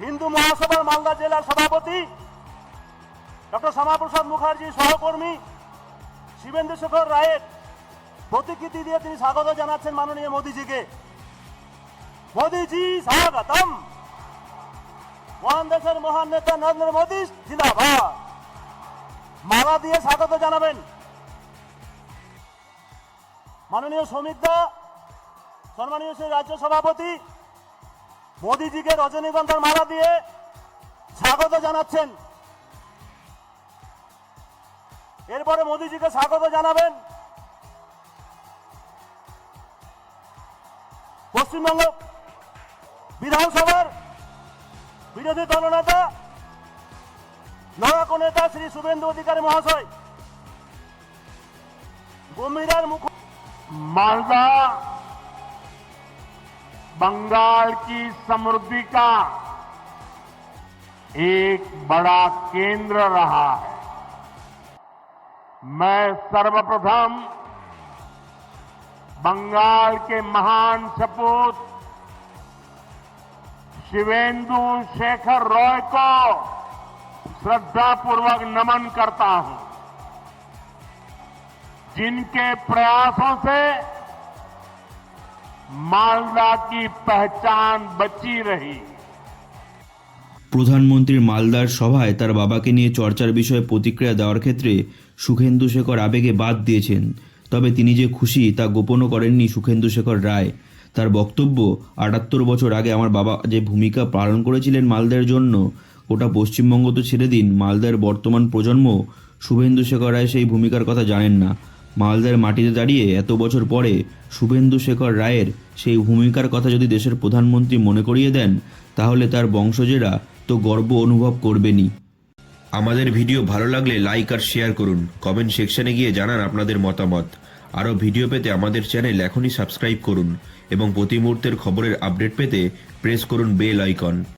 হিন্দু মহাসভার মালদা জেলার সভাপতি ডক্টর শ্যামাপ্রসাদ মুখার্জির সহকর্মী শিবেন্দু শেখর রায়ের প্রতিকৃতি দিয়ে তিনি স্বাগত জানাচ্ছেন মাননীয় মোদীজিকে। মোদীজি স্বাগতম। মহান দেশের মহান নেতা নরেন্দ্র মোদী জিন্দাবাদ। মালা দিয়ে স্বাগত জানাবেন মাননীয় শ্রমিক দা, সম্মানীয় শ্রী রাজ্য সভাপতি মোদীজিকে রজনীগন্ধার মালা দিয়ে স্বাগত জানাচ্ছেন। এরপরে মোদীজিকে স্বাগত জানাবেন পশ্চিমবঙ্গ বিধানসভার বিরোধী দলনেতা লড়াকু নেতা শ্রী শুভেন্দু অধিকারী মহাশয়। গম্ভীরার মুখ मालदा बंगाल की समृद्धि का एक बड़ा केंद्र रहा है। मैं सर्वप्रथम बंगाल के महान सपूत शिवेंदु शेखर रॉय को श्रद्धापूर्वक नमन करता हूं, जिनके प्रयासों से मालदा की पहचान बची रही। প্রধানমন্ত্রীর মালদার সভায় তার বাবাকে নিয়ে চর্চার বিষয়ে প্রতিক্রিয়া দেওয়ার ক্ষেত্রে সুখেন্দু শেখর আবেগে বাদ দিয়েছেন। তবে তিনি যে খুশি তা গোপনও করেননি সুখেন্দু শেখর রায়। তার বক্তব্য, 78 বছর আগে আমার বাবা যে ভূমিকা পালন করেছিলেন মালদার জন্য, ওটা পশ্চিমবঙ্গ তো ছেড়ে দিন, মালদার বর্তমান প্রজন্ম শুভেন্দু শেখর রায় সেই ভূমিকার কথা জানেন না। মালদার মাটিতে দাঁড়িয়ে এত বছর পরে শুভেন্দু শেখর রায়ের সেই ভূমিকার কথা যদি দেশের প্রধানমন্ত্রী মনে করিয়ে দেন, তাহলে তার বংশজেরা তো গর্ব অনুভব করবেনই। আমাদের ভিডিও ভালো লাগলে লাইক আর শেয়ার করুন, কমেন্ট সেকশনে গিয়ে জানান আপনাদের মতামত। আরও ভিডিও পেতে আমাদের চ্যানেল এখনই সাবস্ক্রাইব করুন এবং প্রতি মুহূর্তের খবরের আপডেট পেতে প্রেস করুন বেল আইকন।